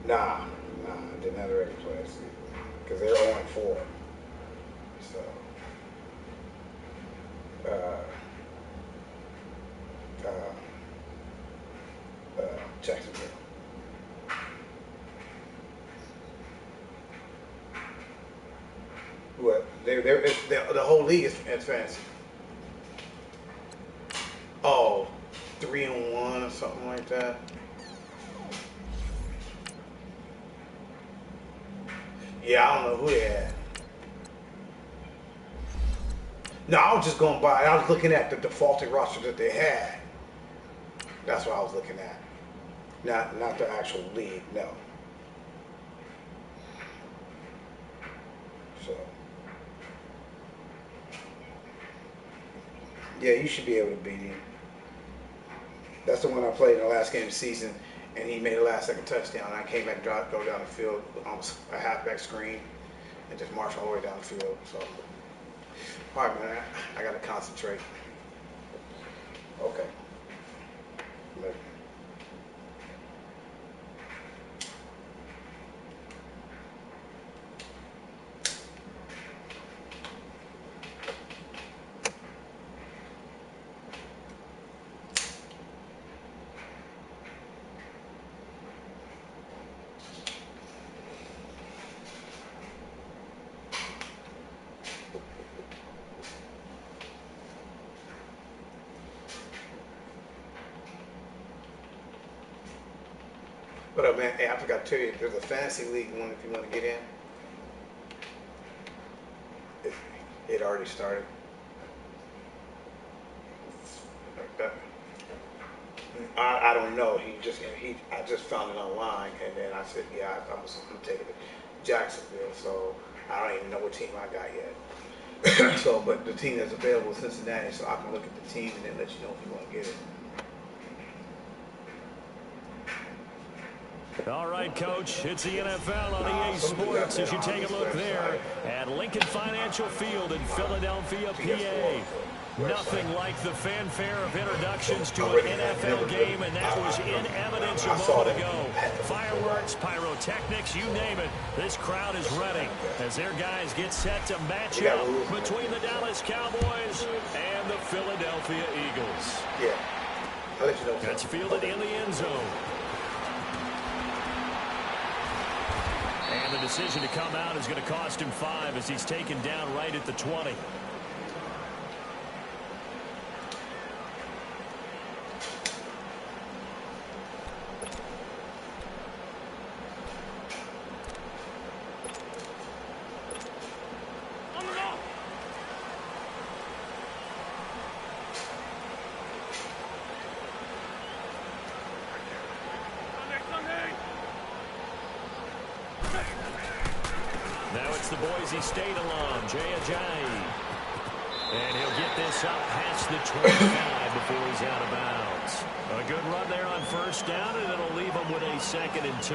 Nah, didn't have the record player season because they're 0-4. So, Jacksonville. What? The whole league is fancy. Oh, 3-1 or something like that. Yeah, I don't know who they had. No, I was just going by. I was looking at the defaulted roster that they had. That's what I was looking at. Not the actual league, no. So, yeah, you should be able to beat him. That's the one I played in the last game of the season, and he made a last-second touchdown. I came back, go down the field on a halfback screen, and just march all the way down the field. So, all right, man, I got to concentrate. Okay. Later. What up, man? Hey, I forgot to tell you, there's a fantasy league one if you want to get in. It already started. I don't know. I just found it online, and then I said, yeah, I'm taking it to Jacksonville, so I don't even know what team I got yet. So, but the team that's available is Cincinnati, so I can look at the team and then let you know if you want to get it. All right, Coach, it's the NFL on EA Sports as you take a look there at Lincoln Financial Field in Philadelphia, PA. Nothing like the fanfare of introductions to an NFL game, and that was in evidence a moment ago. Fireworks, pyrotechnics, you name it. This crowd is ready as their guys get set to match up between the Dallas Cowboys and the Philadelphia Eagles. Yeah, I'll let you know. That's fielded in the end zone. And the decision to come out is going to cost him 5 as he's taken down right at the 20. Now it's the Boise State alum, Jay Ajayi. And he'll get this up past the 25 before he's out of bounds. A good run there on first down, and it'll leave him with a 2nd and 2.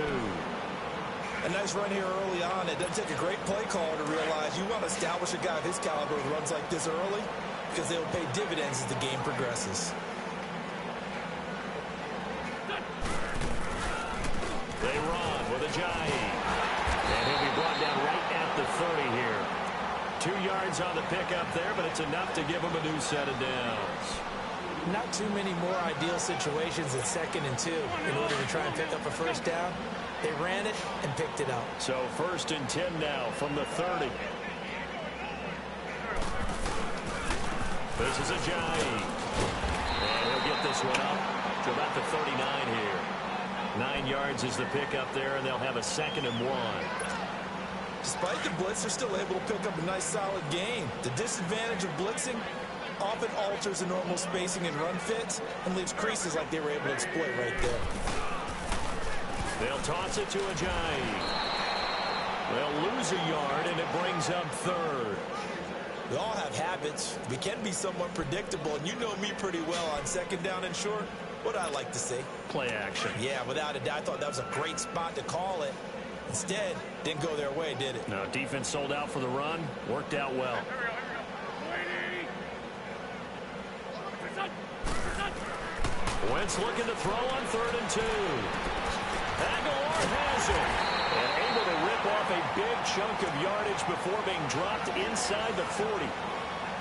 A nice run here early on. It doesn't take a great play caller to realize you want to establish a guy of his caliber with runs like this early because they'll pay dividends as the game progresses. They run with Ajayi. And he'll be brought down right at the 30 here. 2 yards on the pickup there, but it's enough to give him a new set of downs. Not too many more ideal situations at 2nd and 2 in order to try and pick up a first down. They ran it and picked it up. So 1st and 10 now from the 30. This is Ajayi. And he'll get this one up to about the 39 here. 9 yards is the pickup there, and they'll have a 2nd and 1. Despite the blitz, they're still able to pick up a nice, solid gain. The disadvantage of blitzing often alters the normal spacing and run fits and leaves creases like they were able to exploit right there. They'll toss it to Ajayi. They'll lose a yard, and it brings up 3rd. We all have habits. We can be somewhat predictable, and you know me pretty well on 2nd down and short. What I like to see. Play action. Yeah, without a doubt, I thought that was a great spot to call it. Instead, didn't go their way, did it? No, defense sold out for the run. Worked out well. Wentz looking to throw on 3rd and 2. Aguilar has it. big chunk of yardage before being dropped inside the 40.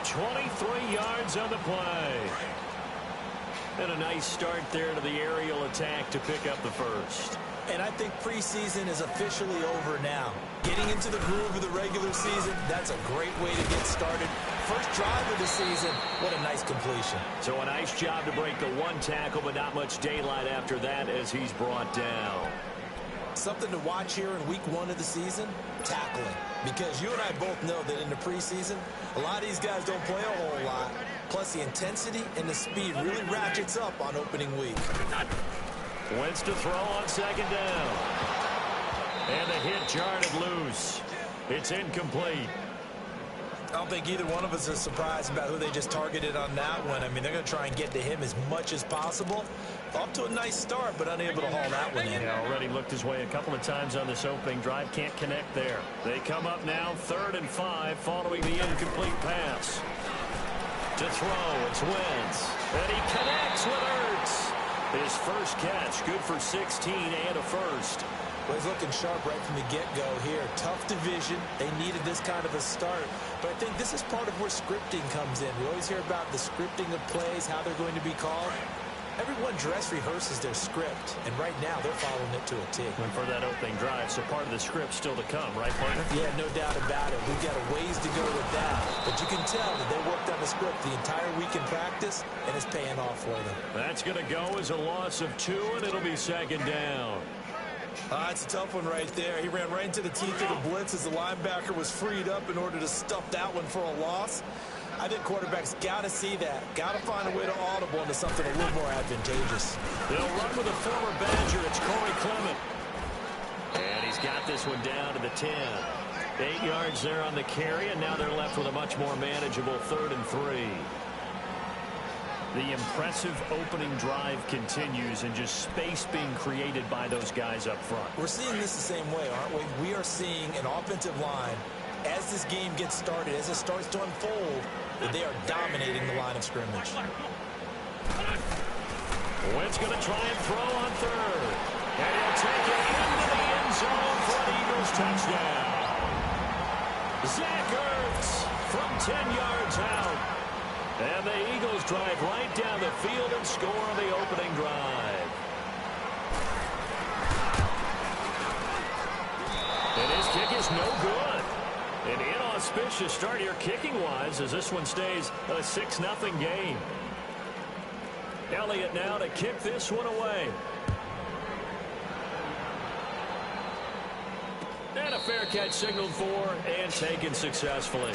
23 yards on the play. And a nice start there to the aerial attack to pick up the first. And I think preseason is officially over now. Getting into the groove of the regular season, that's a great way to get started. First drive of the season, what a nice completion. So a nice job to break the one tackle, but not much daylight after that as he's brought down. Something to watch here in week 1 of the season, tackling. Because you and I both know that in the preseason, a lot of these guys don't play a whole lot. Plus the intensity and the speed really ratchets up on opening week. Wentz to throw on second down. And the hit jarred it loose. It's incomplete. I don't think either one of us is surprised about who they just targeted on that one. I mean, they're going to try and get to him as much as possible. Off to a nice start, but unable to haul that one in. Yeah, already looked his way a couple of times on this opening drive. Can't connect there. They come up now 3rd and 5 following the incomplete pass. To throw, it's Wentz. And he connects with Ertz. His first catch, good for 16 and a first. Well, he's looking sharp right from the get-go here. Tough division. They needed this kind of a start. But I think this is part of where scripting comes in. We always hear about the scripting of plays, how they're going to be called. Everyone dress rehearses their script, and right now they're following it to a T. And for that opening drive, so part of the script still to come, right, partner? Yeah, no doubt about it. We've got a ways to go with that. But you can tell that they worked on the script the entire week in practice, and it's paying off for them. That's going to go as a loss of 2, and it'll be second down. It's a tough one right there. He ran right into the teeth of the blitz as the linebacker was freed up in order to stuff that one for a loss. I think quarterbacks got to see that. Got to find a way to audible into something a little more advantageous. They'll run with a former Badger. It's Corey Clement. And he's got this one down to the 10. 8 yards there on the carry, and now they're left with a much more manageable 3rd and 3. The impressive opening drive continues, and just space being created by those guys up front. We're seeing this the same way, aren't we? We are seeing an offensive line, as this game gets started, as it starts to unfold, that they are dominating the line of scrimmage. Wentz going to try and throw on 3rd. And he'll take it into the end zone for an Eagles touchdown. Zach Ertz from 10 yards out. And the Eagles drive right down the field and score on the opening drive. And his kick is no good. An inauspicious start here kicking-wise as this one stays a 6-0 game. Elliott now to kick this one away. And a fair catch signaled for and taken successfully.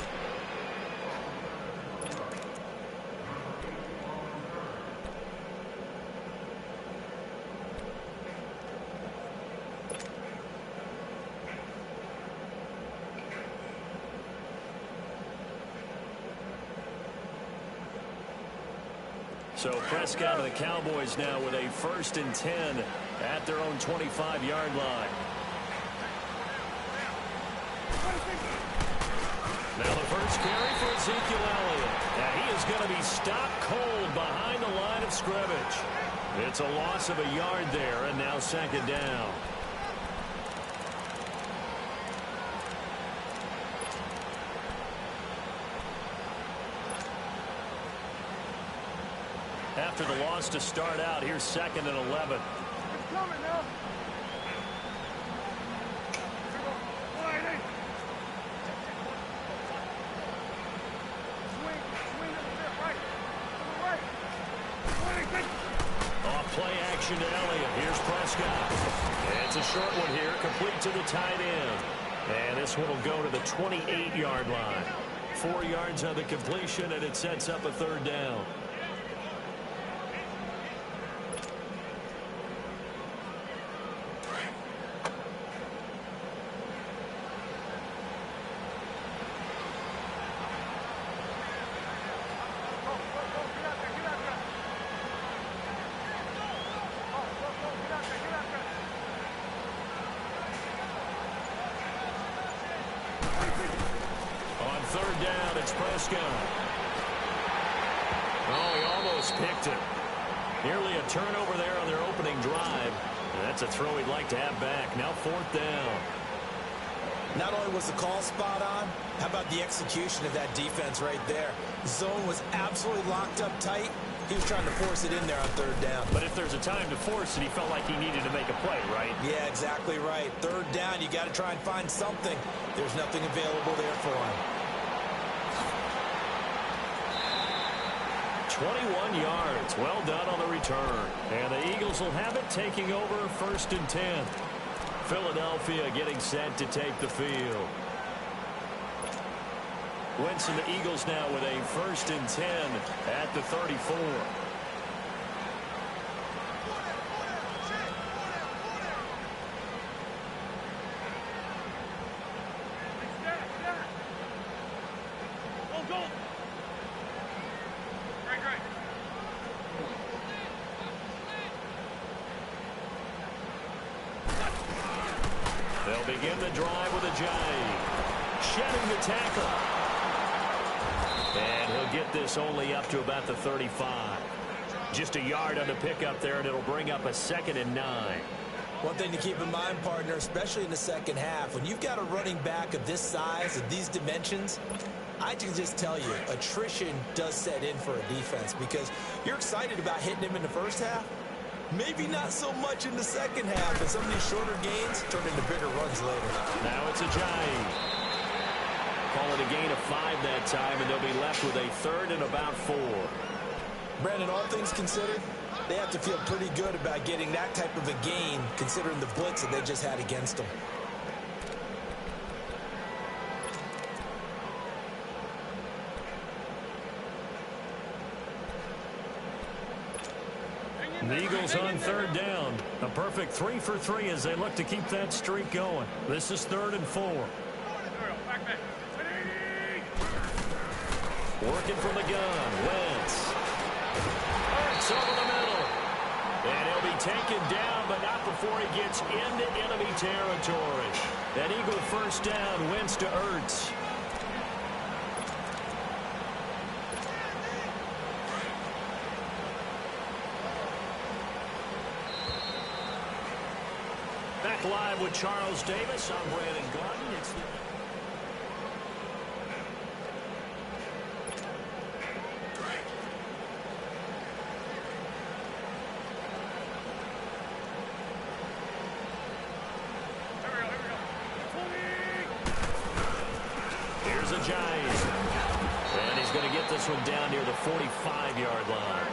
So Prescott and the Cowboys now with a 1st and 10 at their own 25-yard line. Now the first carry for Ezekiel Elliott. And he is going to be stopped cold behind the line of scrimmage. It's a loss of a yard there, and now 2nd down. After the loss to start out, here's 2nd and 11. Off play action to Elliott. Here's Prescott. It's a short one here, complete to the tight end. And this one will go to the 28-yard line. 4 yards on the completion, and it sets up a 3rd down. Prescott. Oh, he almost picked it. Nearly a turnover there on their opening drive. And that's a throw he'd like to have back. Now 4th down. Not only was the call spot on, how about the execution of that defense right there? Zone was absolutely locked up tight. He was trying to force it in there on third down. But if there's a time to force it, he felt like he needed to make a play, right? Yeah, exactly right. Third down, you got to try and find something. There's nothing available there for him. 21 yards. Well done on the return. And the Eagles will have it, taking over 1st and 10. Philadelphia getting set to take the field. Wentz and the Eagles now with a 1st and 10 at the 34. They'll begin the drive with a jive. Shedding the tackle. And he'll get this only up to about the 35. Just a yard on the pickup there, and it'll bring up a 2nd and 9. One thing to keep in mind, partner, especially in the second half, when you've got a running back of this size, of these dimensions, I can just tell you, attrition does set in for a defense because you're excited about hitting him in the first half. Maybe not so much in the second half, and some of these shorter gains turn into bigger runs later. Now it's a giant. Call it a gain of 5 that time, and they'll be left with a 3rd and about 4. Brandon, all things considered, they have to feel pretty good about getting that type of a gain, considering the blitz that they just had against them. The Eagles on 3rd down. A perfect 3 for 3 as they look to keep that streak going. This is 3rd and 4. Working from the gun. Wentz. Hurts over the middle. And he'll be taken down, but not before he gets into enemy territory. An Eagle 1st down. Wentz to Ertz. Back live with Charles Davis. I'm Brandon Garden. It's the Here's a giant. And he's going to get this one down near the 45-yard line.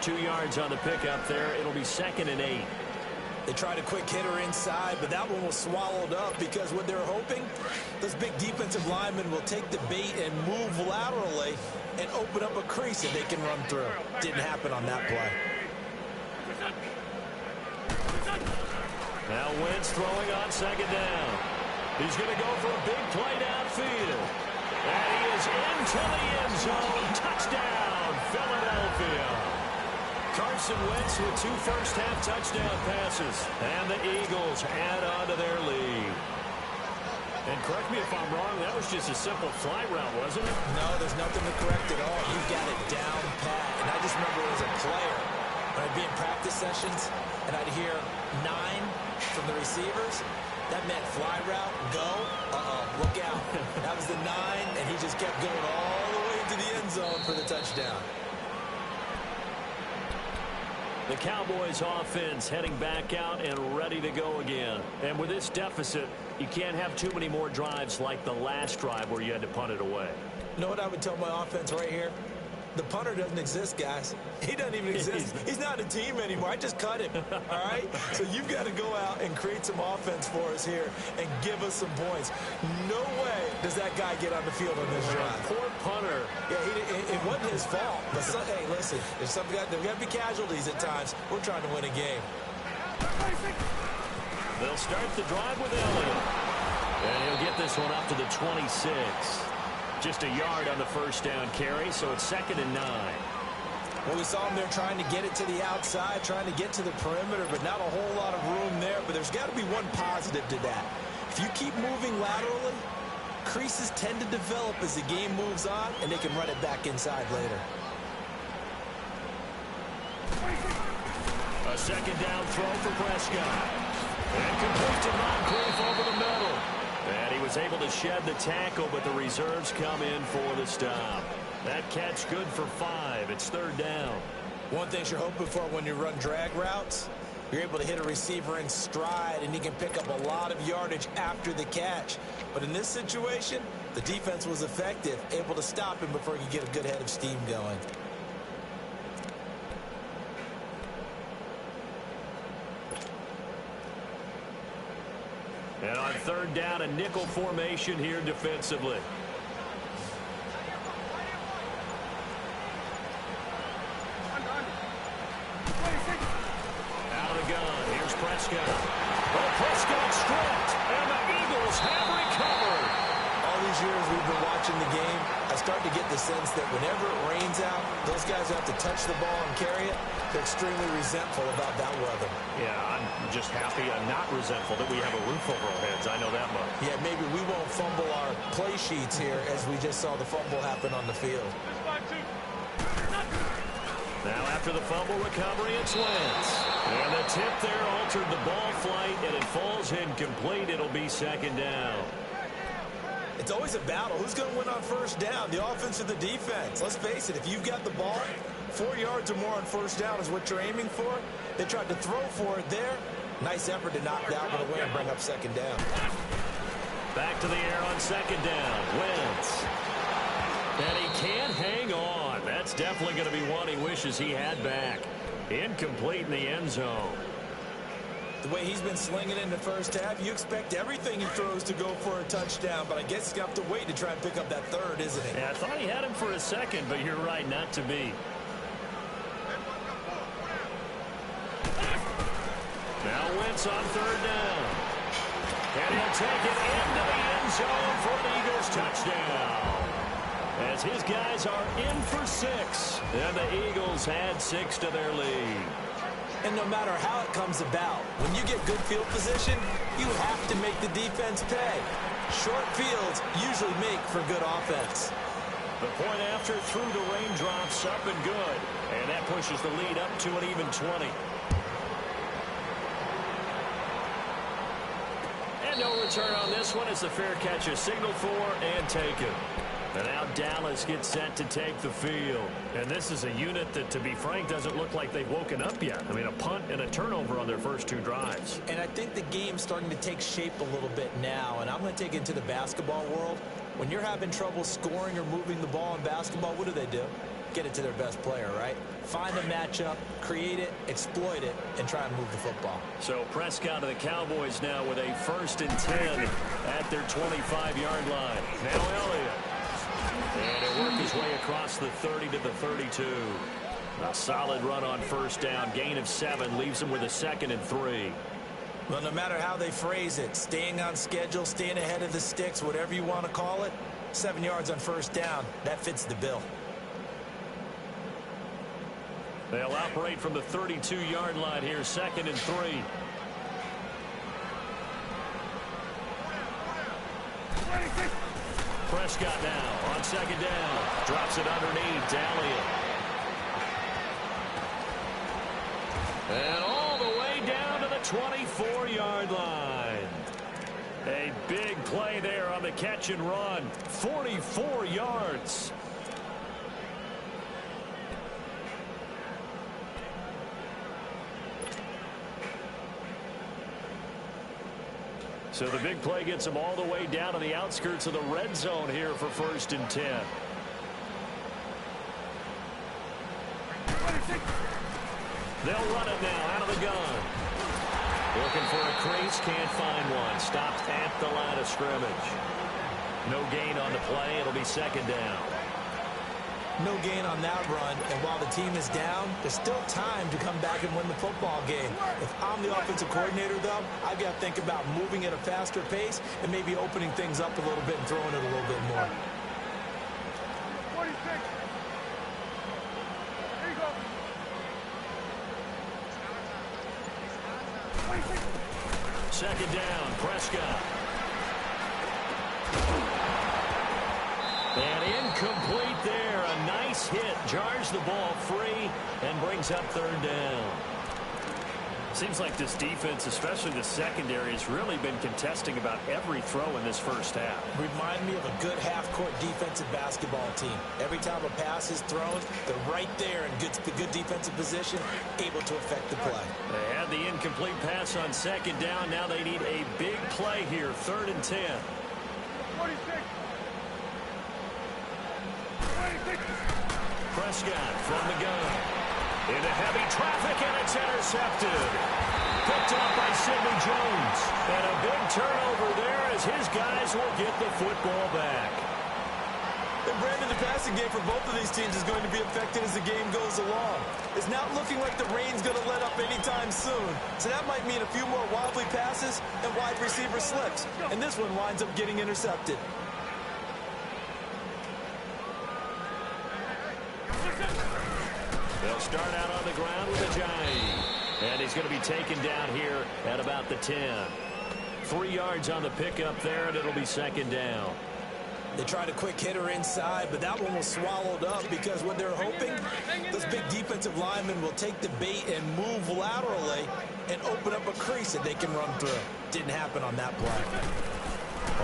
2 yards on the pickup there. It'll be 2nd and 8. They tried a quick hitter inside, but that one was swallowed up because what they're hoping, those big defensive linemen will take the bait and move laterally and open up a crease that they can run through. Didn't happen on that play. Now Wentz throwing on 2nd down. He's going to go for a big play downfield. And he is into the end zone. Touchdown, Philadelphia. Carson Wentz with 2 first-half touchdown passes. And the Eagles add on to their lead. And correct me if I'm wrong, that was just a simple fly route, wasn't it? No, there's nothing to correct at all. You've got it down pat. And I just remember as a player, when I'd be in practice sessions, and I'd hear 9 from the receivers, that meant fly route, go, look out. That was the 9, and he just kept going all the way to the end zone for the touchdown. The Cowboys offense heading back out and ready to go again. And with this deficit, you can't have too many more drives like the last drive where you had to punt it away. You know what I would tell my offense right here? The punter doesn't exist, guys. He doesn't even exist. He's not a team anymore. I just cut him, all right? So you've got to go out and create some offense for us here and give us some points. No way does that guy get on the field on this drive. Poor punter. Yeah, it wasn't his fault. But, hey, listen, there's got to be casualties at times. We're trying to win a game. They'll start the drive with Elliott. And he'll get this one up to the 26. Just a yard on the first down carry, so it's 2nd and 9. Well, we saw him there trying to get it to the outside, trying to get to the perimeter, but not a whole lot of room there. But there's got to be one positive to that. If you keep moving laterally, creases tend to develop as the game moves on, and they can run it back inside later. A 2nd down throw for Prescott. And complete to Moncrief over the middle. And he was able to shed the tackle, but the reserves come in for the stop. That catch good for 5. It's 3rd down. One thing you're hoping for when you run drag routes, you're able to hit a receiver in stride, and he can pick up a lot of yardage after the catch. But in this situation, the defense was effective, able to stop him before he could get a good head of steam going. And on 3rd down, a nickel formation here defensively. Out of the gun. Here's Prescott. Oh, Prescott stripped, and the Eagles have recovered. All these years we've been watching the game, I start to get the sense that whenever it rains out, those guys who have to touch the ball and carry it, they're extremely resentful about that weather. Yeah, I'm just happy I'm not resentful that we have a roof over our heads. I know that much. Yeah, maybe we won't fumble our play sheets here as we just saw the fumble happen on the field. Now after the fumble recovery, it's Wentz. And the tip there altered the ball flight, and it falls incomplete. It'll be 2nd down. It's always a battle. Who's going to win on 1st down, the offense or the defense? Let's face it, if you've got the ball, 4 yards or more on 1st down is what you're aiming for. They tried to throw for it there. Nice effort to knock that one away and bring up 2nd down. Back to the air on 2nd down. Wentz. And he can't hang on. That's definitely going to be one he wishes he had back. Incomplete in the end zone. The way he's been slinging in the 1st half, you expect everything he throws to go for a touchdown, but I guess he's going to have to wait to try and pick up that 3rd, isn't he? Yeah, I thought he had him for a second, but you're right, not to be. Now Wentz on 3rd down. And he'll take it into the end zone for an Eagles touchdown. As his guys are in for 6. And the Eagles add 6 to their lead. And no matter how it comes about, when you get good field position, you have to make the defense pay. Short fields usually make for good offense. The point after through the raindrops, up and good. And that pushes the lead up to an even 20. And no return on this one. It's a fair catch, a signal for, and taken. And now Dallas gets set to take the field. And this is a unit that, to be frank, doesn't look like they've woken up yet. I mean, a punt and a turnover on their first 2 drives. And I think the game's starting to take shape a little bit now. And I'm going to take it into the basketball world. When you're having trouble scoring or moving the ball in basketball, what do? Get it to their best player, right? Find a matchup, create it, exploit it, and try and move the football. So Prescott of the Cowboys now with a 1st and 10 at their 25-yard line. Now Elliott. And it worked his way across the 30 to the 32. A solid run on 1st down. Gain of 7 leaves him with a 2nd and 3. Well, no matter how they phrase it, staying on schedule, staying ahead of the sticks, whatever you want to call it, 7 yards on 1st down, that fits the bill. They'll operate from the 32-yard line here, 2nd and 3. Prescott now on 2nd down. Drops it underneath to Elliott. And all the way down to the 24-yard line. A big play there on the catch and run. 44 yards. So the big play gets them all the way down to the outskirts of the red zone here for 1st and 10. They'll run it now out of the gun. Looking for a crease, can't find one. Stopped at the line of scrimmage. No gain on the play. It'll be 2nd down. No gain on that run, and while the team is down, there's still time to come back and win the football game. If I'm the offensive coordinator, though, I've got to think about moving at a faster pace and maybe opening things up a little bit and throwing it a little bit more. 46. There you go. 2nd down, Prescott. And incomplete there. A nice hit. Jars the ball free and brings up 3rd down. Seems like this defense, especially the secondary, has really been contesting about every throw in this first half. Remind me of a good half-court defensive basketball team. Every time a pass is thrown, they're right there in good defensive position, able to affect the play. They had the incomplete pass on second down. Now they need a big play here, 3rd and 10. 46. Prescott from the gun. Into heavy traffic, and it's intercepted. Picked up by Sidney Jones. And a big turnover there as his guys will get the football back. And Brandon, the passing game for both of these teams is going to be affected as the game goes along. It's not looking like the rain's going to let up anytime soon. So that might mean a few more wobbly passes and wide receiver slips. And this one winds up getting intercepted. They'll start out on the ground with a giant. And he's going to be taken down here at about the 10. 3 yards on the pickup there, and it'll be second down. They tried a quick hitter inside, but that one was swallowed up because what they're hoping, this big defensive lineman will take the bait and move laterally and open up a crease that they can run through. Didn't happen on that play.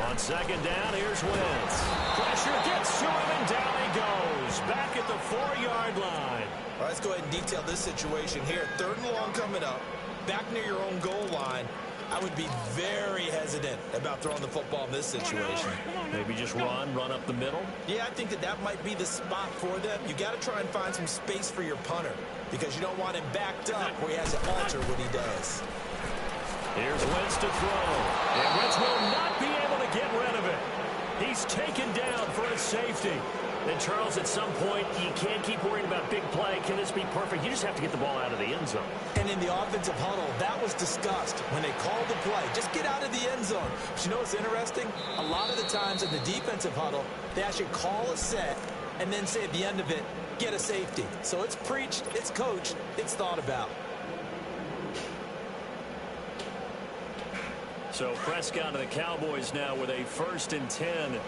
On second down, here's Wentz. Pressure gets to him, and down he goes. Back at the 4-yard line. All right, let's go ahead and detail this situation here. 3rd and long coming up, back near your own goal line. I would be very hesitant about throwing the football in this situation. Maybe just run up the middle? Yeah, I think that might be the spot for them. You got to try and find some space for your punter because you don't want him backed up where he has to alter what he does. Here's Wentz to throw. And Wentz will not be able to get rid of it. He's taken down for a safety. And Charles, at some point, you can't keep worrying about big play. Can this be perfect? You just have to get the ball out of the end zone. And in the offensive huddle, that was discussed when they called the play. Just get out of the end zone. But you know what's interesting? A lot of the times in the defensive huddle, they actually call a set and then say at the end of it, get a safety. So it's preached, it's coached, it's thought about. So Prescott and the Cowboys now with a 1st and 10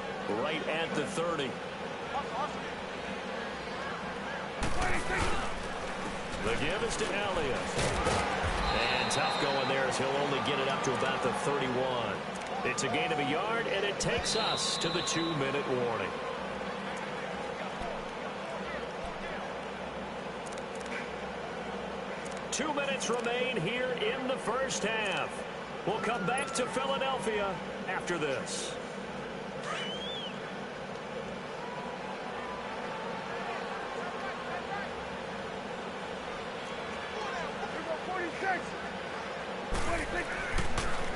right at the 30. The give is to Elliott. And tough going there as he'll only get it up to about the 31. It's a gain of a yard, and it takes us to the 2-minute warning. Two minutes remain here in the first half. We'll come back to Philadelphia after this.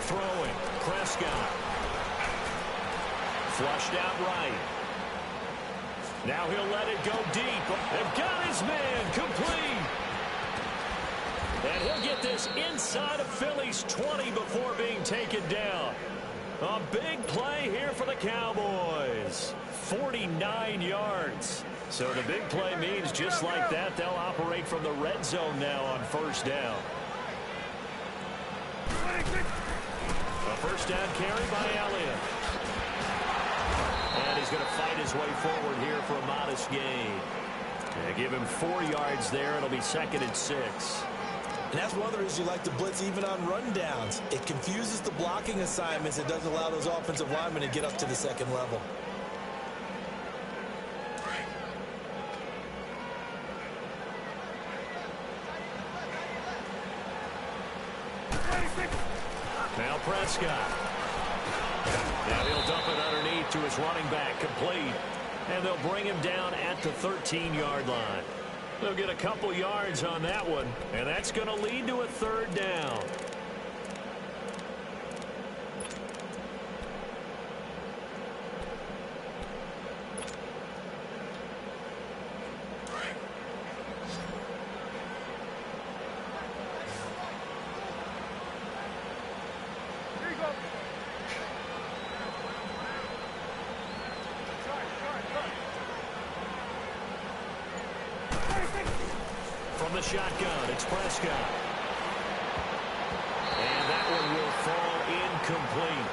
Throwing, Prescott. Flushed out right. Now he'll let it go deep. They've got his man complete. And he'll get this inside of Philly's 20 before being taken down. A big play here for the Cowboys. 49 yards. So the big play means just like that, they'll operate from the red zone now on 1st down. A 1st down carry by Elliott. And he's going to fight his way forward here for a modest gain. They give him 4 yards there. It'll be 2nd and 6. And that's one of the reasons you like to blitz even on rundowns. It confuses the blocking assignments. It doesn't allow those offensive linemen to get up to the 2nd level. Now Prescott. Now he'll dump it underneath to his running back, complete. And they'll bring him down at the 13-yard line. They'll get a couple yards on that one, and that's going to lead to a 3rd down. From the shotgun, it's Prescott. And that one will fall incomplete.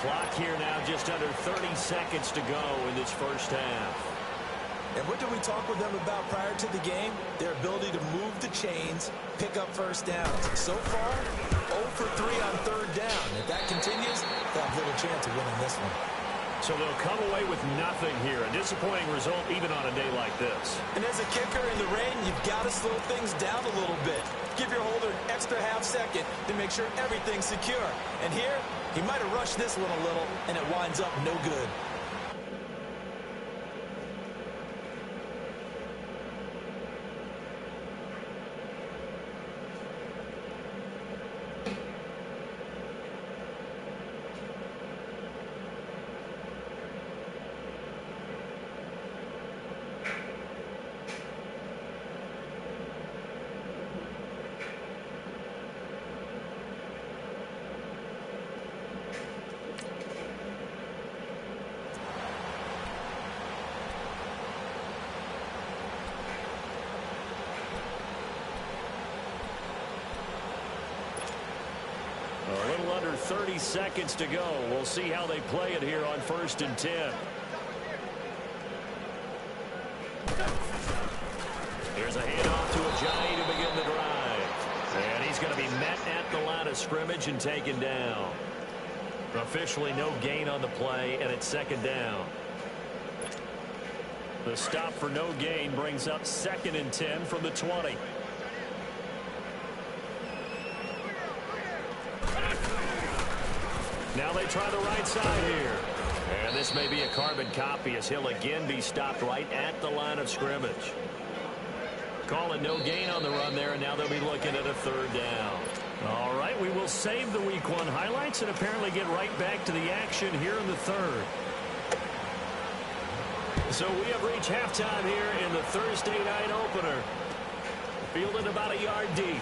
Clock here now just under 30 seconds to go in this first half. And what did we talk with them about prior to the game? Their ability to move the chains, pick up first downs. So far, 0 for 3 on third down. If that continues, they'll have little chance of winning this one. So they'll come away with nothing here. A disappointing result even on a day like this. And as a kicker in the rain, you've got to slow things down a little bit. Give your holder an extra half second to make sure everything's secure. And here, he might have rushed this one a little, and it winds up no good. A little under 30 seconds to go. We'll see how they play it here on 1st and 10. Here's a handoff to Ajayi to begin the drive. And he's going to be met at the line of scrimmage and taken down. Officially no gain on the play, and it's 2nd down. The stop for no gain brings up 2nd and 10 from the 20. Now they try the right side here. And this may be a carbon copy as he'll again be stopped right at the line of scrimmage. Calling no gain on the run there, and now they'll be looking at a 3rd down. All right, we will save the Week 1 highlights and apparently get right back to the action here in the 3rd. So we have reached halftime here in the Thursday night opener. Fielded about a yard deep.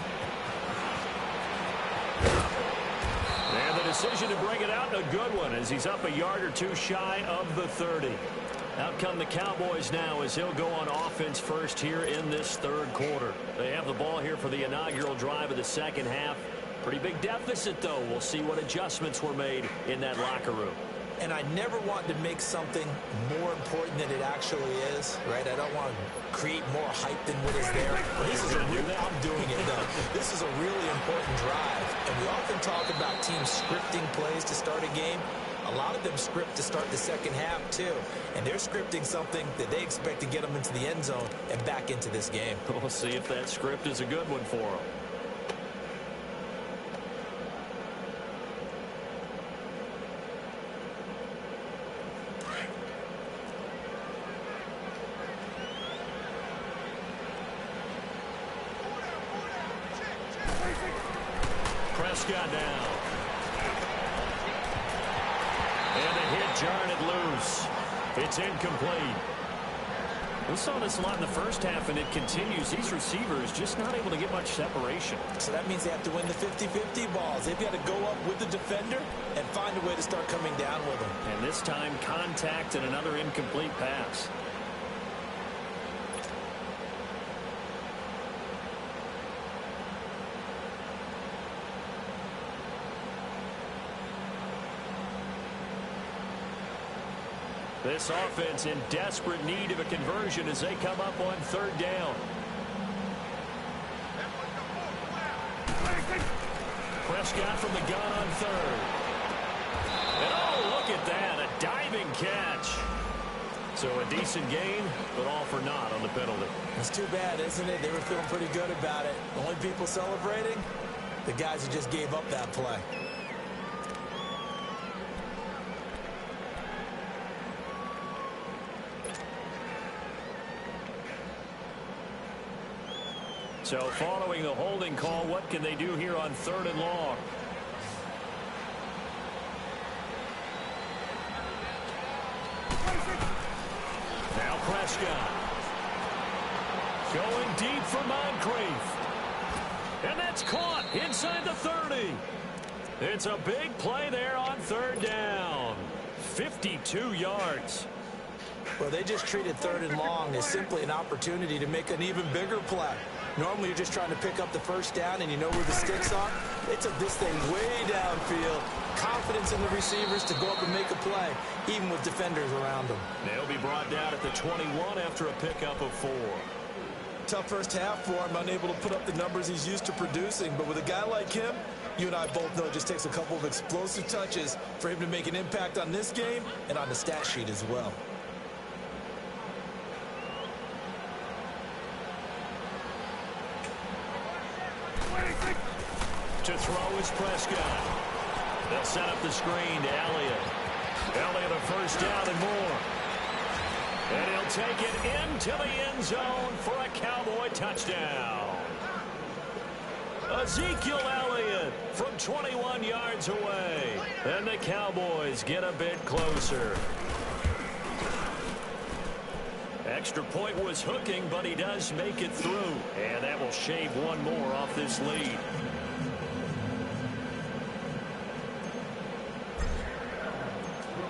And the decision to bring it out, a good one, as he's up a yard or two shy of the 30. Out come the Cowboys now as he'll go on offense first here in this 3rd quarter. They have the ball here for the inaugural drive of the 2nd half. Pretty big deficit, though. We'll see what adjustments were made in that locker room. And I never want to make something more important than it actually is, right? I don't want to create more hype than what is there. I'm doing it, though. This is a really important drive. And we often talk about teams scripting plays to start a game. A lot of them script to start the 2nd half, too. And they're scripting something that they expect to get them into the end zone and back into this game. We'll see if that script is a good one for them. Prescott now. And a hit jarred it loose. It's incomplete. We saw this a lot in the first half, and it continues. These receivers just not able to get much separation. So that means they have to win the 50-50 balls. They've got to go up with the defender and find a way to start coming down with them. And this time, contact and another incomplete pass. This offense in desperate need of a conversion as they come up on 3rd down. Prescott from the gun on 3rd. And oh, look at that, a diving catch. So a decent gain, but all for naught on the penalty. It's too bad, isn't it? They were feeling pretty good about it. The only people celebrating, the guys who just gave up that play. So following the holding call, what can they do here on 3rd and long? Now Prescott. Going deep for Moncrief. And that's caught inside the 30. It's a big play there on 3rd down. 52 yards. Well, they just treated 3rd and long as simply an opportunity to make an even bigger play. Normally, you're just trying to pick up the 1st down, and you know where the sticks are. They took this thing way downfield confidence in the receivers to go up and make a play, even with defenders around them. They'll be brought down at the 21 after a pickup of 4. Tough first half for him, unable to put up the numbers he's used to producing. But with a guy like him, you and I both know it just takes a couple of explosive touches for him to make an impact on this game and on the stat sheet as well. To throw is Prescott. They'll set up the screen to Elliott. Elliott a first down and more. And he'll take it into the end zone for a Cowboy touchdown. Ezekiel Elliott from 21 yards away. And the Cowboys get a bit closer. Extra point was hooking, but he does make it through. And that will shave one more off this lead.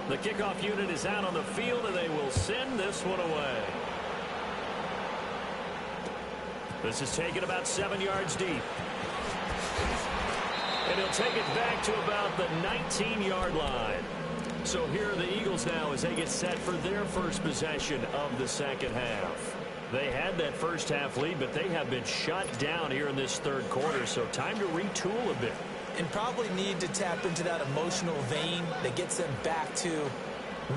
The kickoff unit is out on the field, and they will send this one away. This is taken about 7 yards deep. And he'll take it back to about the 19-yard line. So here are the Eagles now as they get set for their first possession of the second half. They had that first half lead, but they have been shut down here in this third quarter, so time to retool a bit. And probably need to tap into that emotional vein that gets them back to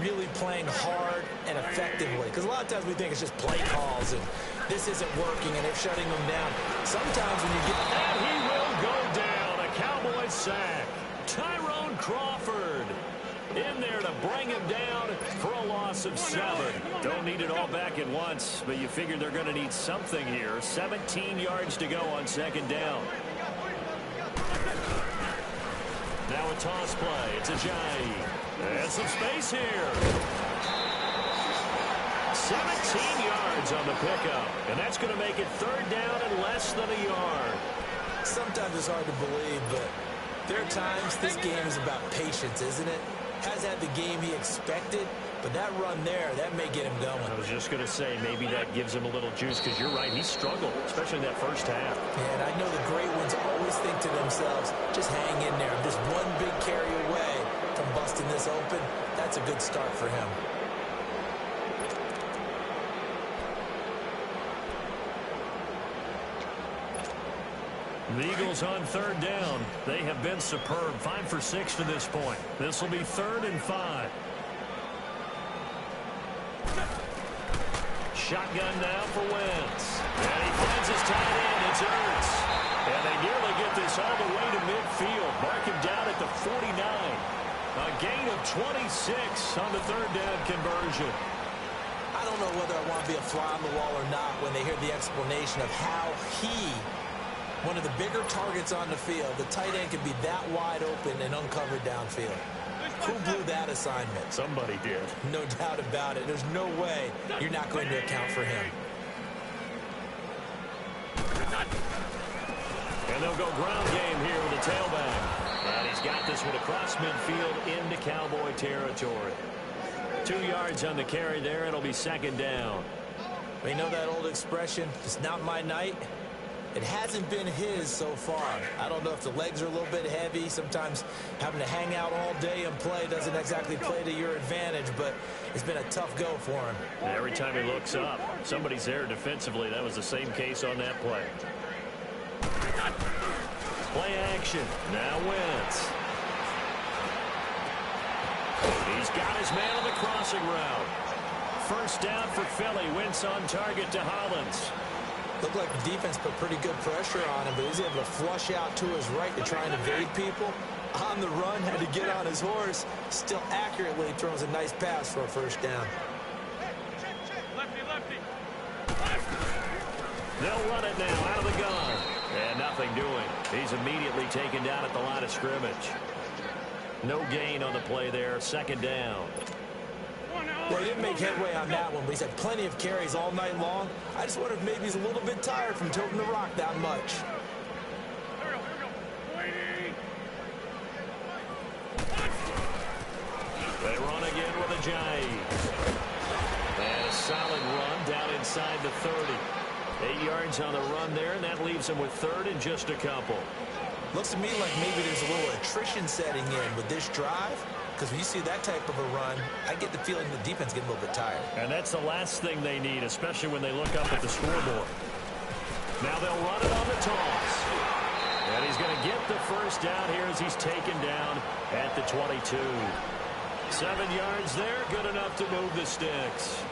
really playing hard and effectively. Because a lot of times we think it's just play calls and this isn't working and they're shutting them down. Sometimes when you get... And he will go down. A Cowboy sack. Tyrone Crawford in there to bring him down for a loss of 7. Don't need it all back at once, but you figure they're going to need something here. 17 yards to go on second down. Now a toss play. It's Ajayi. And some space here. 17 yards on the pickup. And that's going to make it third down and less than a yard. Sometimes it's hard to believe, but there are times this game is about patience, isn't it? Has had the game he expected, but that run there, that may get him going. I was just going to say, maybe that gives him a little juice, because you're right, he struggled, especially in that first half. Yeah, and I know the great ones always think to themselves, just hang in there. Just one big carry away from busting this open. That's a good start for him. The Eagles on third down. They have been superb. 5 for 6 to this point. This will be 3rd and 5. Shotgun now for Wentz. And he finds his tight end. It's Ertz. And they nearly get this all the way to midfield. Mark him down at the 49. A gain of 26 on the third down conversion. I don't know whether I want to be a fly on the wall or not when they hear the explanation of how one of the bigger targets on the field, the tight end can be that wide open and uncovered downfield. Who blew that assignment? Somebody did. No doubt about it. There's no way you're not going to account for him. And they'll go ground game here with the tailback. And he's got this one across midfield into Cowboy territory. 2 yards on the carry there. It'll be second down. We know that old expression, it's not my night. It hasn't been his so far. I don't know if the legs are a little bit heavy. Sometimes having to hang out all day and play doesn't exactly play to your advantage, but it's been a tough go for him. Every time he looks up, somebody's there defensively. That was the same case on that play. Play action. Now Wentz. He's got his man on the crossing route. First down for Philly. Wentz on target to Hollins. Looked like the defense put pretty good pressure on him, but he's able to flush out to his right to try and evade people. On the run, had to get on his horse. Still accurately throws a nice pass for a first down. Lefty. They'll run it now out of the gun. And nothing doing. He's immediately taken down at the line of scrimmage. No gain on the play there. Second down. Well, he didn't make headway on that one, but he's had plenty of carries all night long. I just wonder if maybe he's a little bit tired from tilting the rock that much. Here we go. They run again with Ajayi. And a solid run down inside the 30. 8 yards on the run there, and that leaves him with third and just a couple. Looks to me like maybe there's a little attrition setting in with this drive? Because when you see that type of a run, I get the feeling the defense getting a little bit tired. And that's the last thing they need, especially when they look up at the scoreboard. Now they'll run it on the toss. And he's going to get the first down here as he's taken down at the 22. 7 yards there, good enough to move the sticks.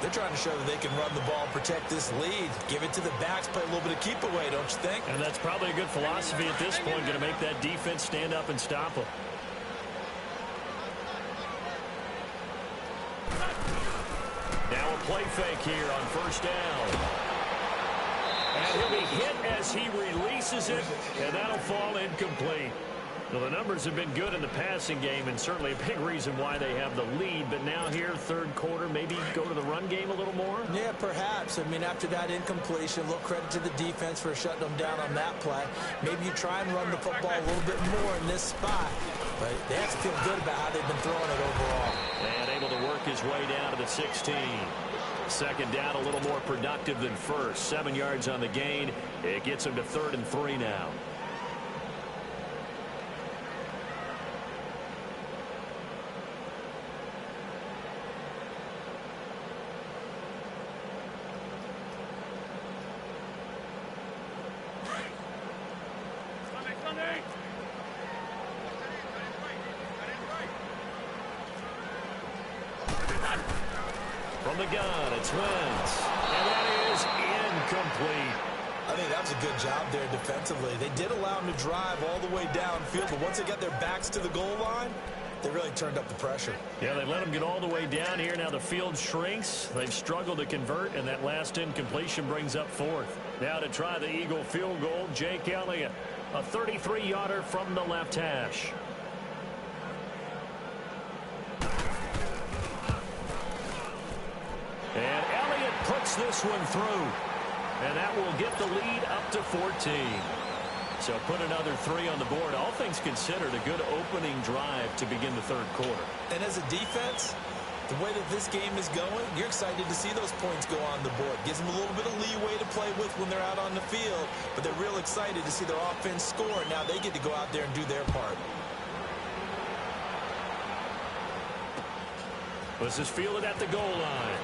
They're trying to show that they can run the ball, protect this lead, give it to the backs, play a little bit of keep away, don't you think? And that's probably a good philosophy at this point, going to make that defense stand up and stop them. Now a play fake here on first down. And he'll be hit as he releases it, and that'll fall incomplete. Well, the numbers have been good in the passing game, and certainly a big reason why they have the lead. But now here, third quarter, maybe go to the run game a little more? Yeah, perhaps. I mean, after that incompletion, a little credit to the defense for shutting them down on that play. Maybe you try and run the football a little bit more in this spot. But they have to feel good about how they've been throwing it overall. And able to work his way down to the 16. Second down, a little more productive than first. 7 yards on the gain. It gets him to 3rd and 3 now. From the gun, it's Wentz. And that is incomplete. I think that was a good job there defensively. They did allow him to drive all the way downfield, but once they got their backs to the goal line, they really turned up the pressure. Yeah, they let him get all the way down here. Now the field shrinks. They've struggled to convert, and that last incompletion brings up 4th. Now to try the Eagle field goal, Jake Elliott. A 33-yarder from the left hash. And Elliott puts this one through. And that will get the lead up to 14. So put another 3 on the board. All things considered, a good opening drive to begin the third quarter. And as a defense, the way that this game is going, you're excited to see those points go on the board. Gives them a little bit of leeway to play with when they're out on the field. But they're real excited to see their offense score. Now they get to go out there and do their part. This is fielded at the goal line.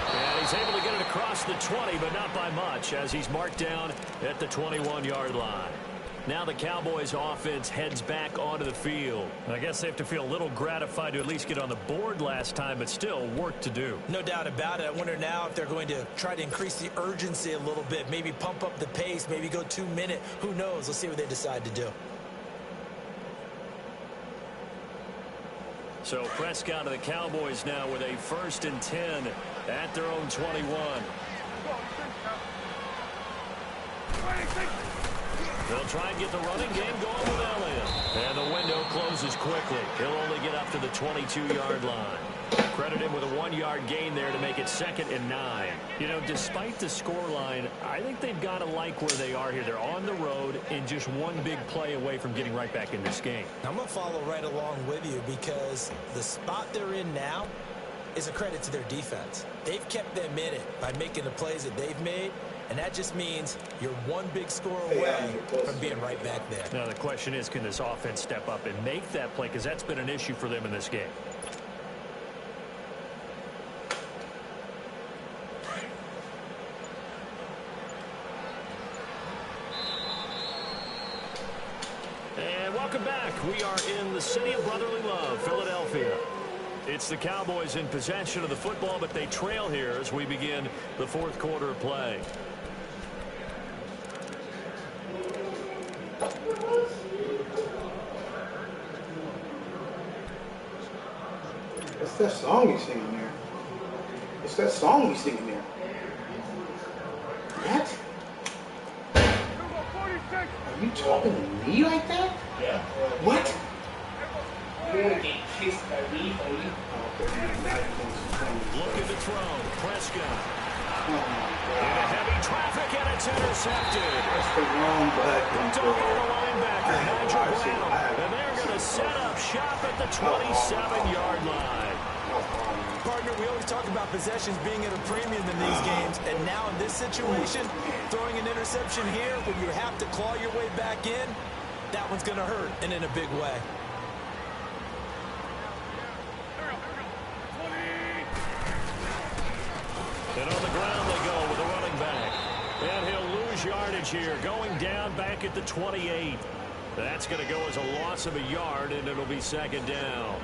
And he's able to get it across the 20, but not by much, as he's marked down at the 21-yard line. Now the Cowboys offense heads back onto the field. I guess they have to feel a little gratified to at least get on the board last time, but still work to do. No doubt about it. I wonder now if they're going to try to increase the urgency a little bit, maybe pump up the pace, maybe go 2-minute. Who knows? Let's see what they decide to do. So Prescott of the Cowboys now with a 1st and 10 at their own 21. They'll try and get the running game going with Elliott. And the window closes quickly. He'll only get up to the 22-yard line. Credit him with a 1-yard gain there to make it 2nd and 9. You know, despite the scoreline, I think they've got to like where they are here. They're on the road and just one big play away from getting right back in this game. I'm going to follow right along with you because the spot they're in now is a credit to their defense. They've kept them in it by making the plays that they've made, and that just means you're one big score away from being right back there. Now the question is, can this offense step up and make that play? Because that's been an issue for them in this game. And welcome back. We are in the city of brotherly love, Philadelphia. It's the Cowboys in possession of the football, but they trail here as we begin the 4th quarter of play. What's that song he's singing there? What's that song he's singing there? What? Are you talking to me like that? Yeah. What? You want to get kissed by me, only? Looking to throw. Prescott. Oh my God. Into heavy traffic, and it's intercepted. That's the wrong button. Picked up by the linebacker, Nigel Brown. And they're going to set up shop at the 27-yard line. Partner, we always talk about possessions being at a premium in these games, and now in this situation, throwing an interception here when you have to claw your way back in, That one's going to hurt, and in a big way. And on the ground they go with a running back. And he'll lose yardage here, going down back at the 28. That's going to go as a loss of a yard, and it'll be second down.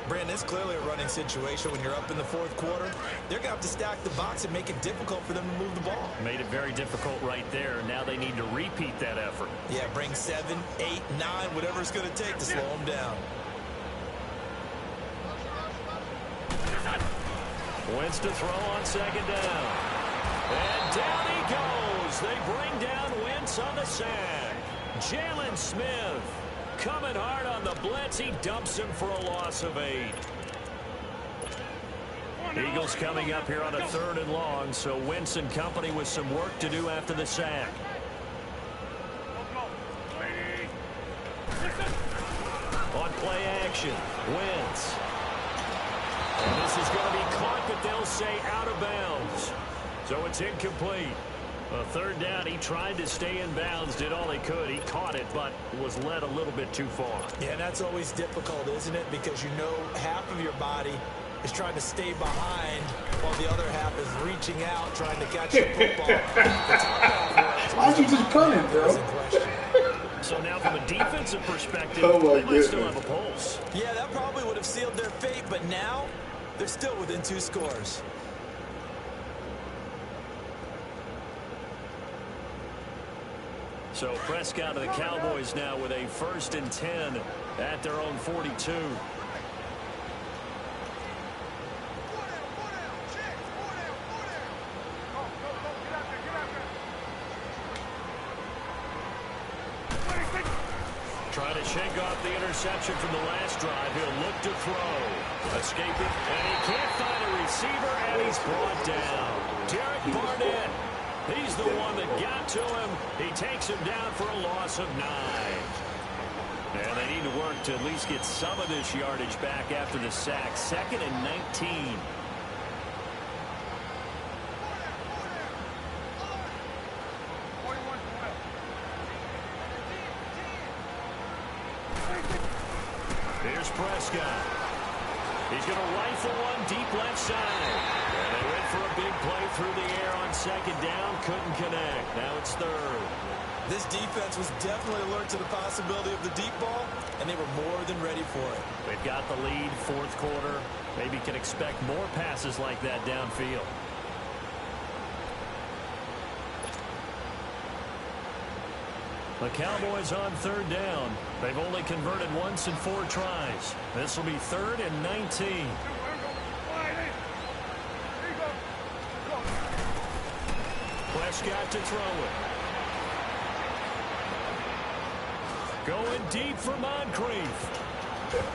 Brandon, it's clearly a running situation when you're up in the fourth quarter. They're going to have to stack the box and make it difficult for them to move the ball. Made it very difficult right there. Now they need to repeat that effort. Yeah, bring 7, 8, 9, whatever it's going to take to slow them down. Wentz to throw on second down. And down he goes. They bring down Wentz on the sack. Jalen Smith coming hard on the blitz. He dumps him for a loss of 8. Eagles coming up here on a 3rd and long, so Wentz and company with some work to do after the sack. On play action, Wentz. And this is going to be caught, but they'll say out of bounds. So it's incomplete. A 3rd down, he tried to stay in bounds, did all he could. He caught it, but was led a little bit too far. Yeah, that's always difficult, isn't it? Because you know half of your body is trying to stay behind while the other half is reaching out, trying to catch the football. Why'd you just punt him, bro? So now from a defensive perspective, they might still have a pulse. Yeah, that probably would have sealed their fate, but now they're still within 2 scores. So Prescott of the Cowboys now with a 1st and 10 at their own 42. Trying to shake off the interception from the last drive. He'll look to throw. Escaping, and he can't find a receiver, and he's brought down. Derek Barnett. He's the one that got to him. He takes him down for a loss of 9. And they need to work to at least get some of this yardage back after the sack. 2nd and 19. Here's Prescott. He's going to rifle one deep left side. And they went for a big play through the air on 2nd down. Couldn't connect. Now it's 3rd. This defense was definitely alert to the possibility of the deep ball, and they were more than ready for it. They've got the lead, 4th quarter. Maybe can expect more passes like that downfield. The Cowboys on 3rd down. They've only converted once in 4 tries. This will be 3rd and 19. Prescott to throw it. Going deep for Moncrief.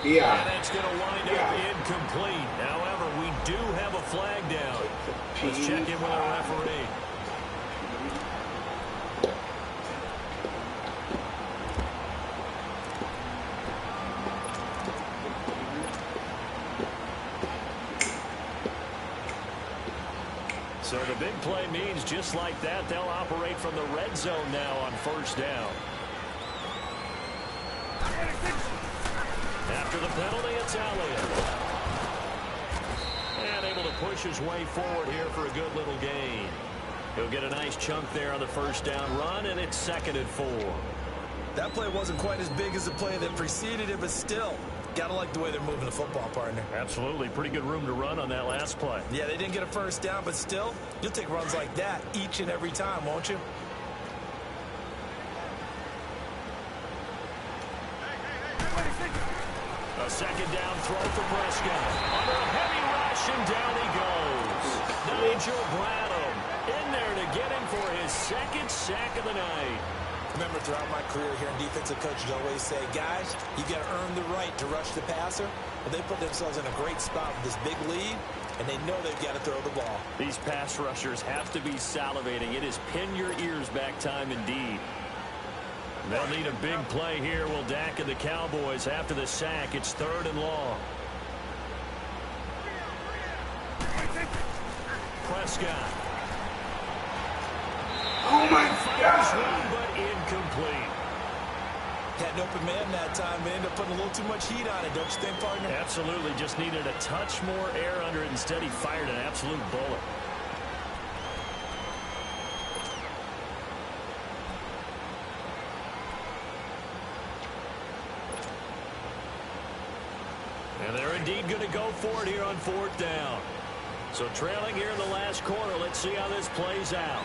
Yeah. And it's going to wind up incomplete. However, we do have a flag down. Let's check in with our referee. So the big play means just like that, they'll operate from the red zone now on 1st down. After the penalty, it's Elliott. And able to push his way forward here for a good little gain. He'll get a nice chunk there on the 1st down run, and it's 2nd and 4. That play wasn't quite as big as the play that preceded it, but still, gotta like the way they're moving the football, partner. Absolutely. Pretty good room to run on that last play. Yeah, they didn't get a 1st down, but still, you'll take runs like that each and every time, won't you? A 2nd down throw for Prescott. Under a heavy rush, and down he goes. Nigel Bradham in there to get him for his 2nd sack of the night. Remember, throughout my career here in defensive coaches always say, guys, you got to earn the right to rush the passer. But they put themselves in a great spot with this big lead, and they know they've got to throw the ball. These pass rushers have to be salivating. It is pin your ears back time indeed. They'll need a big play here. Will Dak and the Cowboys after the sack. It's 3rd and long. Prescott. Oh my God! But incomplete. Had an open man that time, but ended up putting a little too much heat on it, don't you think, partner? Absolutely. Just needed a touch more air under it. Instead, he fired an absolute bullet. And they're indeed going to go for it here on 4th down. So trailing here in the last quarter. Let's see how this plays out.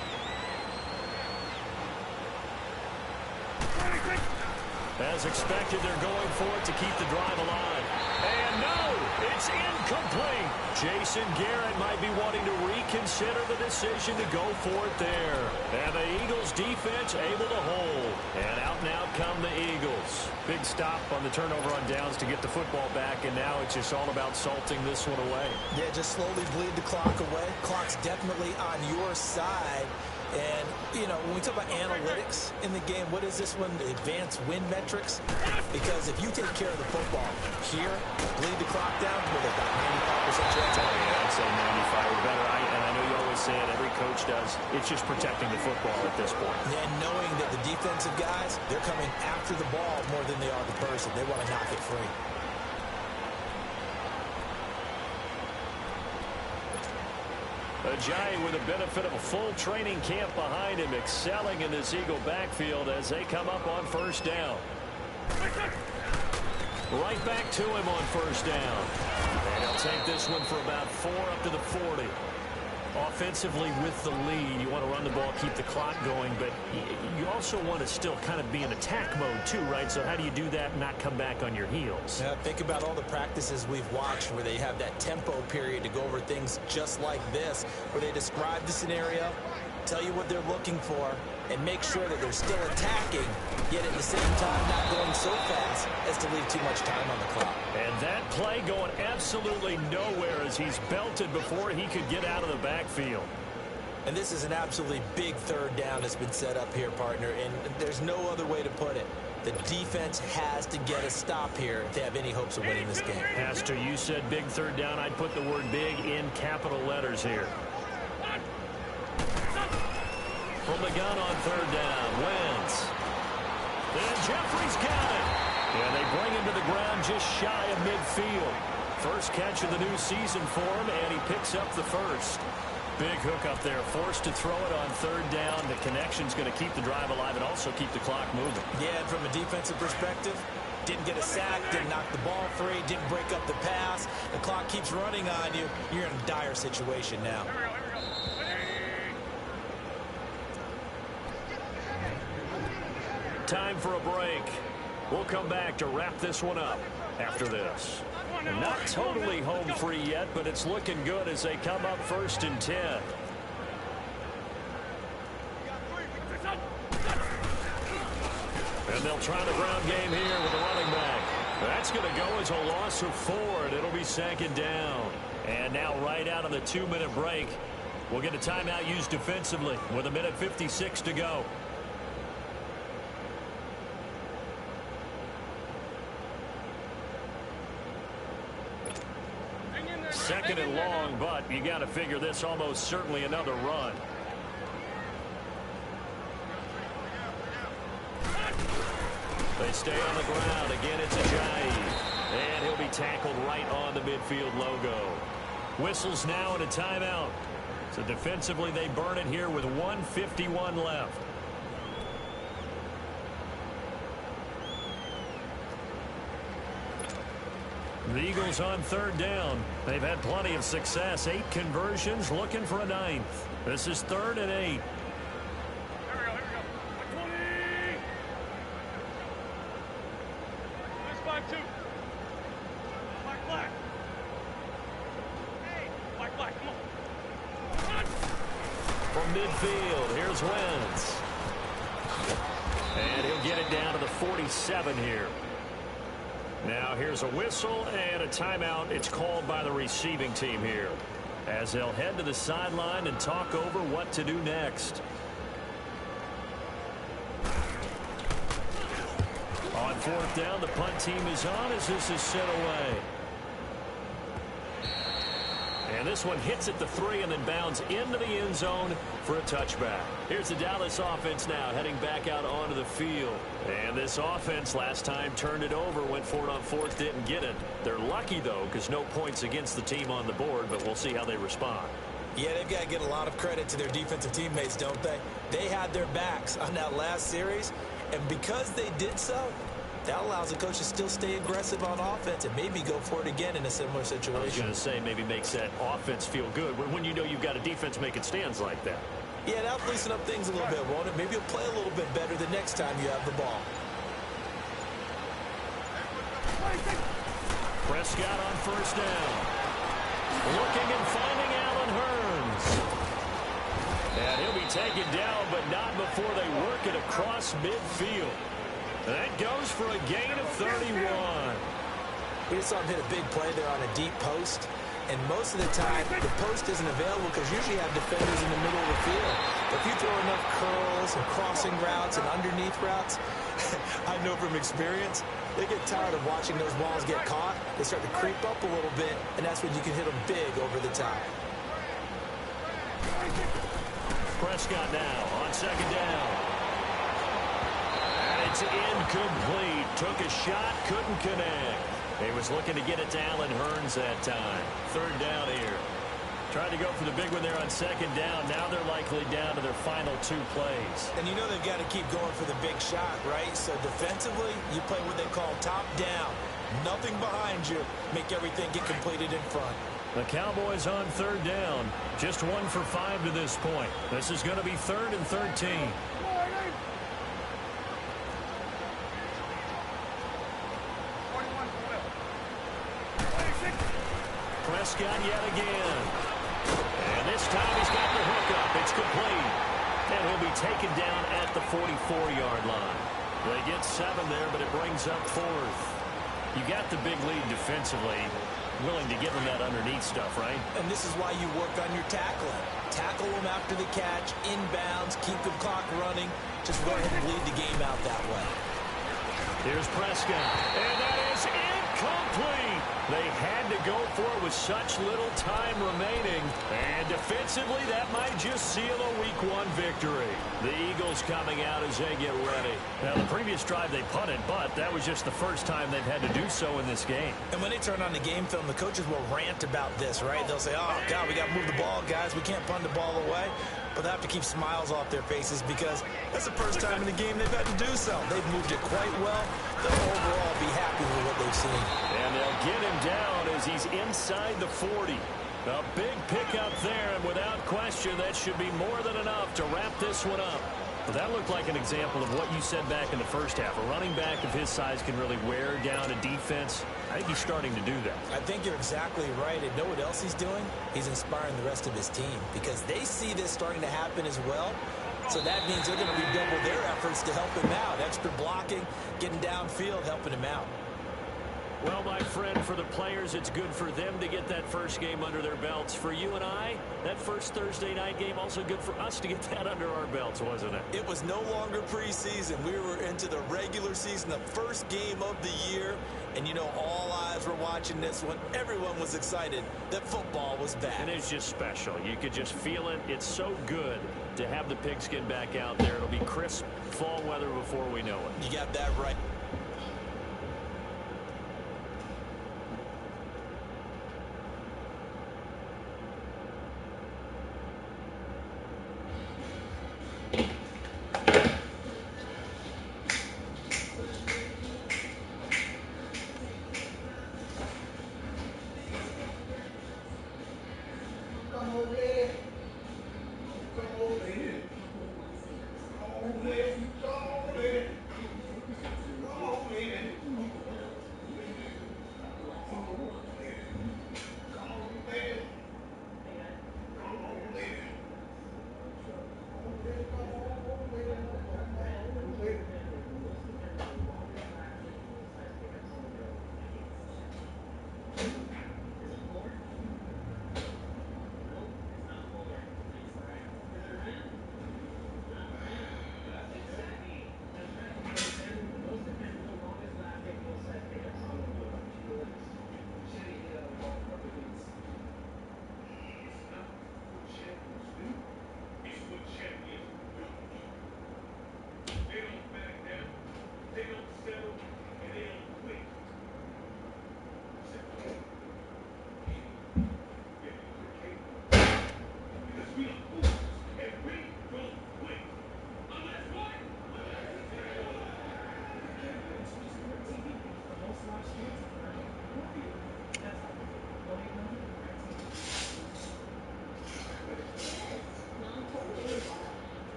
As expected, they're going for it to keep the drive alive. And no, it's incomplete. Jason Garrett might be wanting to reconsider the decision to go for it there. And the Eagles defense able to hold. And out come the Eagles. Big stop on the turnover on downs to get the football back, and now it's just all about salting this one away. Yeah, just slowly bleed the clock away. Clock's definitely on your side. And, you know, when we talk about analytics in the game, what is this one? The advanced win metrics? Because if you take care of the football here, bleed the clock down with about 95% chance of winning. I'd say 95 or better. And I know you always say it, every coach does. It's just protecting the football at this point. And knowing that the defensive guys, they're coming after the ball more than they are the person. They want to knock it free. Ajayi with the benefit of a full training camp behind him, excelling in this Eagle backfield as they come up on 1st down. Right back to him on 1st down. And he'll take this one for about 4 up to the 40. Offensively with the lead, you want to run the ball, keep the clock going, but you also want to still kind of be in attack mode too, right? So how do you do that and not come back on your heels? Yeah, think about all the practices we've watched where they have that tempo period to go over things just like this, where they describe the scenario, tell you what they're looking for, and make sure that they're still attacking, yet at the same time not going so fast as to leave too much time on the clock. And that play going absolutely nowhere as he's belted before he could get out of the backfield. And this is an absolutely big 3rd down that's been set up here, partner, and there's no other way to put it. The defense has to get a stop here if they have any hopes of winning this game. Pastor, you said big 3rd down. I'd put the word big in capital letters here. From the gun on 3rd down, Wentz. And Jeffrey's got it. And they bring him to the ground just shy of midfield. First catch of the new season for him, and he picks up the first. Big hook up there, forced to throw it on 3rd down. The connection's going to keep the drive alive and also keep the clock moving. Yeah, and from a defensive perspective, didn't get a sack, didn't knock the ball free, didn't break up the pass. The clock keeps running on you. You're in a dire situation now. Time for a break. We'll come back to wrap this one up after this. Not totally home free yet, but it's looking good as they come up 1st and 10. And they'll try the ground game here with the running back. That's going to go as a loss of 4, and it'll be 2nd down. And now right out of the 2-minute break, we'll get a timeout used defensively with 1:56 to go. Second and long, but you got to figure this almost certainly another run. They stay on the ground. Again, it's Ajayi. And he'll be tackled right on the midfield logo. Whistles now and a timeout. So defensively, they burn it here with 1:51 left. The Eagles on 3rd down. They've had plenty of success. 8 conversions, looking for a 9th. This is 3rd and 8. Here we go. 20. This 5-2. Black. Hey, black, come on. From midfield, here's Wentz. And he'll get it down to the 47 here. Now here's a whistle and a timeout. It's called by the receiving team here as they'll head to the sideline and talk over what to do next. On 4th down, the punt team is on as this is sent away. And this one hits at the 3 and then bounds into the end zone for a touchback. Here's the Dallas offense now heading back out onto the field. And this offense last time turned it over, went for it on 4th, didn't get it. They're lucky, though, because no points against the team on the board, but we'll see how they respond. Yeah, they've got to get a lot of credit to their defensive teammates, don't they? They had their backs on that last series, and because they did so, that allows the coach to still stay aggressive on offense and maybe go for it again in a similar situation. I was going to say maybe makes that offense feel good when you know you've got a defense making stands like that. Yeah, that'll loosen up things a little bit, won't it? Maybe you'll play a little bit better the next time you have the ball. Prescott on 1st down. Looking and finding Allen Hurns. And he'll be taken down, but not before they work it across midfield. That goes for a gain of 31. We just saw him hit a big play there on a deep post. And most of the time, the post isn't available because usually you have defenders in the middle of the field. But if you throw enough curls and crossing routes and underneath routes, I know from experience, they get tired of watching those balls get caught. They start to creep up a little bit, and that's when you can hit them big over the top. Prescott now on 2nd down. And it's incomplete. Took a shot, couldn't connect. He was looking to get it to Allen Hurns that time. 3rd down here. Tried to go for the big one there on 2nd down. Now they're likely down to their final 2 plays. And you know they've got to keep going for the big shot, right? So defensively, you play what they call top down. Nothing behind you. Make everything get completed in front. The Cowboys on 3rd down. Just 1 for 5 to this point. This is going to be 3rd and 13. Prescott yet again. And this time he's got the hook up. It's complete. And he'll be taken down at the 44-yard line. They get 7 there, but it brings up 4th. You got the big lead defensively. Willing to give them that underneath stuff, right? And this is why you work on your tackling. Tackle them after the catch, inbounds, keep the clock running. Just go ahead and bleed the game out that way. Here's Prescott. And that is incomplete. They had to go for it with such little time remaining. And defensively, that might just seal a Week 1 victory. The Eagles coming out as they get ready. Now, the previous drive they punted, but that was just the first time they've had to do so in this game. And when they turn on the game film, the coaches will rant about this, right? They'll say, oh, God, we got to move the ball, guys. We can't punt the ball away. But they have to keep smiles off their faces because that's the first time in the game they've had to do so. They've moved it quite well. They'll overall be happy with what they've seen. And they'll get him down as he's inside the 40. A big pickup there, and without question, that should be more than enough to wrap this one up. But that looked like an example of what you said back in the first half. A running back of his size can really wear down a defense. I think he's starting to do that. I think you're exactly right. And know what else he's doing? He's inspiring the rest of his team because they see this starting to happen as well. So that means they're going to redouble their efforts to help him out. Extra blocking, getting downfield, helping him out. Well, my friend, for the players, it's good for them to get that first game under their belts. For you and I, that first Thursday night game, also good for us to get that under our belts, wasn't it? It was no longer preseason. We were into the regular season, the first game of the year. And, you know, all eyes were watching this one. Everyone was excited that football was back. And it's just special. You could just feel it. It's so good to have the pigskin back out there. It'll be crisp fall weather before we know it. You got that right.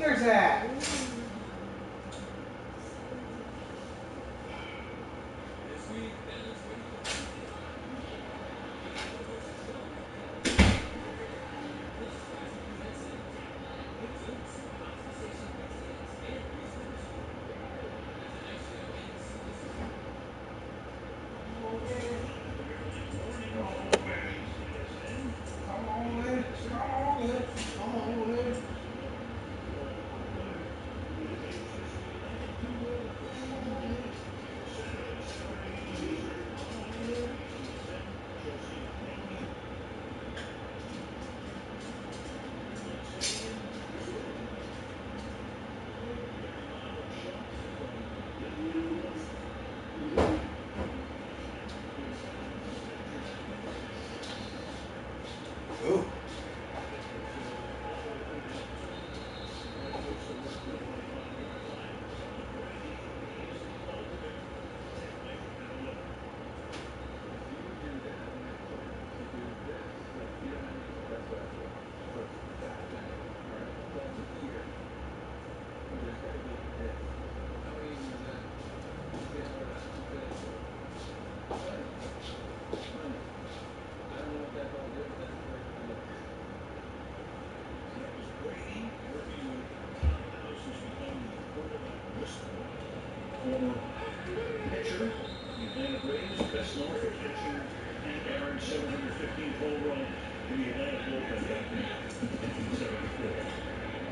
fingers at? Ooh. Former pitcher, he played the Braves, best known for catching Hank Aaron's 715th home run in the Atlanta bullpen back in 1974.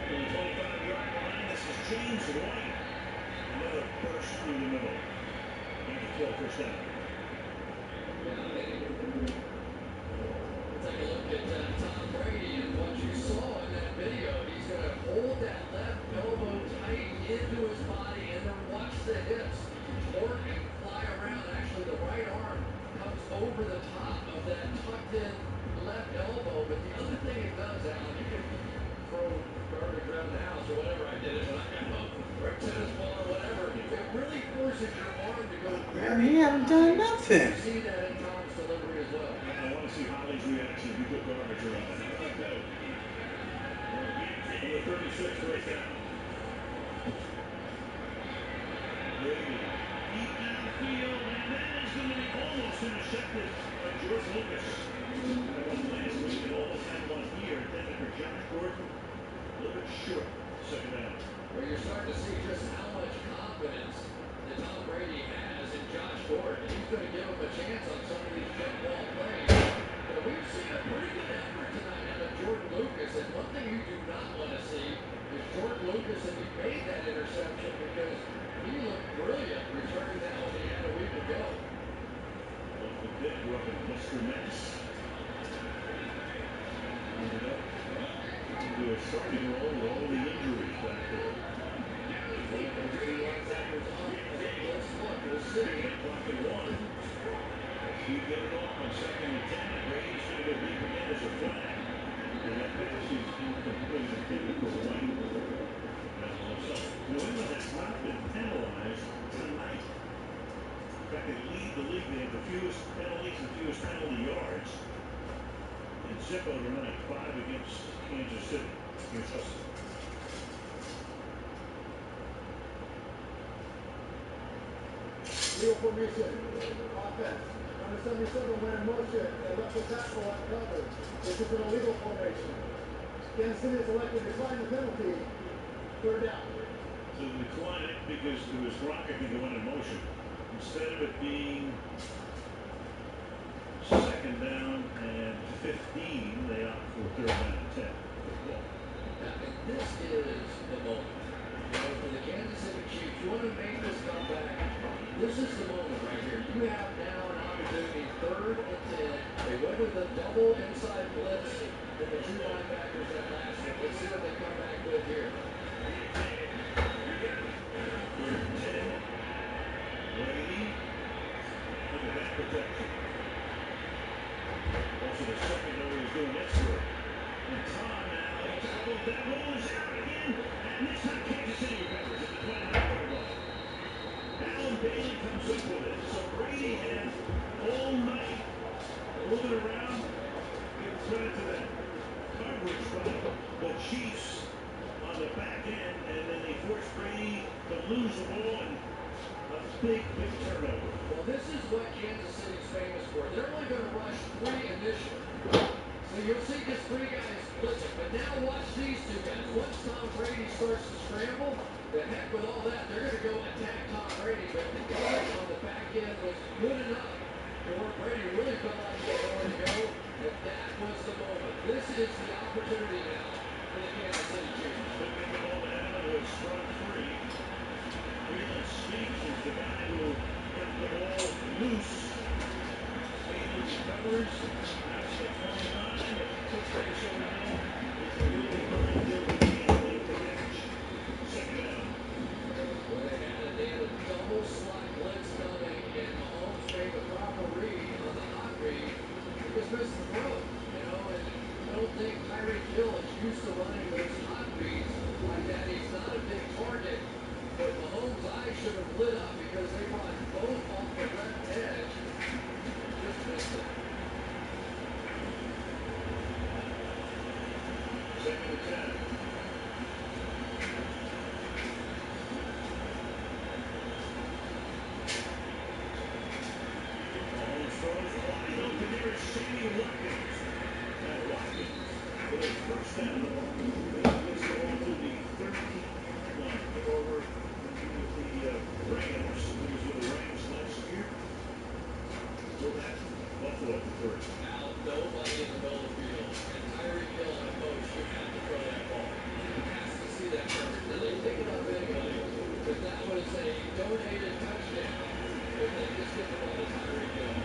From the 25-yard line, this is James White. Another burst through the middle. Make it 12 first down. Take a look at Tom Brady and what you saw in that video. He's going to hold that left elbow tight into his body and then watch the hips work and fly around. Actually, the right arm comes over the top of that tucked in left elbow. But the other thing it does, Alan, you can throw garbage around the house or whatever. I did it when I got home, or a tennis ball or whatever. It really forces your arm to go. Man, he haven't done nothing. You see that in Tom's delivery as well. I want to see Holly's reaction if you put garbage around that. On the 36th first down. Brady deep downfield, and that is going to be almost intercepted by George Lucas. That one last week and almost had one here. Intended for Josh Gordon. A little bit short. Second down. Where you're starting to see just how much confidence that Tom Brady has in Josh Gordon. He's going to give him a chance on some of these jump ball plays. But we've seen a pretty good effort tonight out of Jordan Lucas. And one thing you do not want to see is Jordan Lucas, and he made that interception because he looked brilliant returning that one he had a week ago. Off the pick, we're up at Mr. Mess. Ended up into a starting role with all the injuries back there. Those two linebackers up, and let's look, we'll see. Clock at 1. You get it off on 2nd and 10. Brady's going to go deep again as a flag. And that pass is incomplete intended for White. New England has not been penalized tonight. In fact, they lead the league. They have the fewest penalties and fewest penalty yards. And Zippo tonight, 5 against Kansas City. Here's us. Wheel formation, offense. Number 77 went in motion. They left the tackle uncovered. This is an illegal formation. Kansas City has elected to decline the penalty. Third down. So they declined it because it was Rocket that went in motion. Instead of it being 2nd down and 15, they opt for 3rd down and 10. And this is the moment. You know, for the Kansas City Chiefs, you want to make this comeback. This is the moment right here. You have now an opportunity, 3rd and 10. They went with a double inside blitz and the 2 linebackers that last one. Let's see what they come back with here. 3rd and 10. Brady. Look at that protection. Also the secondary is doing extra. And Tom now, that ball is out again. And this time Kansas City recovers at the 29-yard line. Alan Bailey comes up with it. So Brady had all night moving around. Give credit to that coverage by the Chiefs on the back end. Here's Brady to lose the ball and a big turnover. Well, this is what Kansas City's famous for. They're only going to rush 3 initially. So you'll see just 3 guys blitzing. But now watch these 2 guys. Once Tom Brady starts to scramble, the heck with all that, they're going to go attack Tom Brady. But the coverage on the back end was good enough to where Brady really felt like he had nowhere to go. And that was the moment. This is the opportunity now for the Kansas City Chiefs. Looking the ball to Allen was front 3. Freeland Speaks is the guy who got the ball loose. Speaks recovers. That's the 29. Puts this over there. It's a really hard deal to make the catch. Second down. Well, they had a double slot blitz coming, and Mahomes made the proper read on the hot read. He just missed the throw, you know, and I don't think Tyreek Hill is used to running those hot reads like that. He's not a big target, but Mahomes' eyes should have lit up because they brought both off the left edge. Just missed it. Second and 10. Mahomes throws wide open. There is Sammy Watkins. And Watkins with a first down. He gets the ball to the 13-yard line. Over with the Rams. He was with the Rams last year. We're at Buffalo for 3. Now, nobody in the middle of the field. And Tyreek Hill and coach, you have to throw that ball. He has to see that coverage. Now, they pick it up anyway, but that was a donated touchdown. If they just get the ball to Tyreek Hill.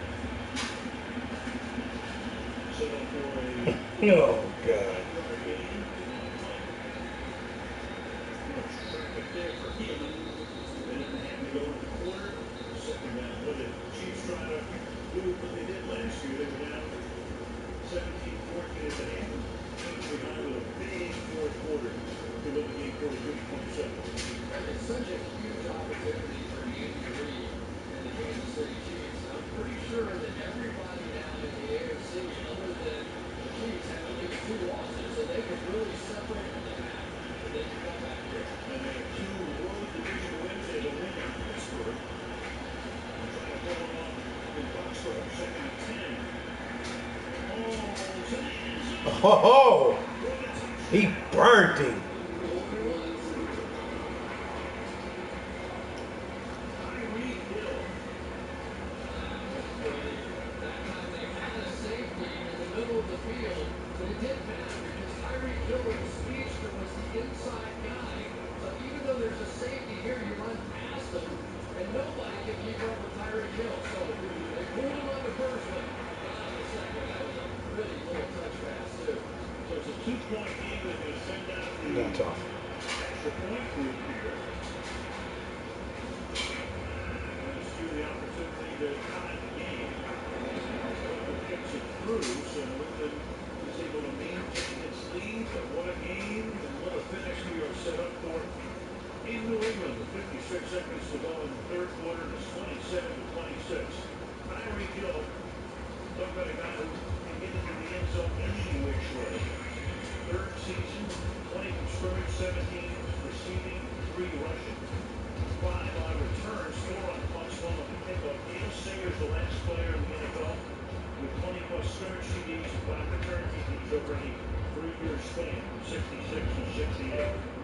Set up for a Oh, God. yard gain. Traffic there for Healy. Minute and a half to go in the quarter. Second down. What did Chiefs try to do what they did last year? They were down 17-14 at the half. Chiefs behind with a big fourth quarter to win the game 42-27. It's such a huge opportunity for Andy Reid and the Kansas City Chiefs. I'm pretty sure that everybody now in the AFC, other than the Chiefs, have at least 2 losses, so they could really separate from the pack if they can come back here. And they have 2 road division wins. They have a win in Pittsburgh. They're trying to pull one off in Foxborough. Second and 10. Oh, to the end zone. Oh, he burned him. Tyreek Hill. That time they had a safety in the middle of the field, but it didn't matter because Tyreek Hill in the speedster was the inside guy. So even though there's a safety here, you run past him, and nobody can keep up with Tyreek Hill. So they pulled him on the first one, got on the second one. That was a really little touch pass, too. So it's a 2-point game. They're going to send out the Not tough. extra point group here. Gives you the opportunity to tie the game. Butler gets it through, so New England is able to maintain its lead. But what a game and what a finish we are set up for in New England. With 56 seconds to go in the third quarter, and it's 27-26. Tyreek Hill, talk about a guy who can get into the end zone any which way. Third season, 20 from scrimmage, 17 receiving, 3 rushing. 5 on returns, 4 on punts, 1 on the kickoff. Gale Sayers, the last player in the NFL with 20-plus scrimmage TDs and 5 return TDs over any 3-year span from 66 to 68.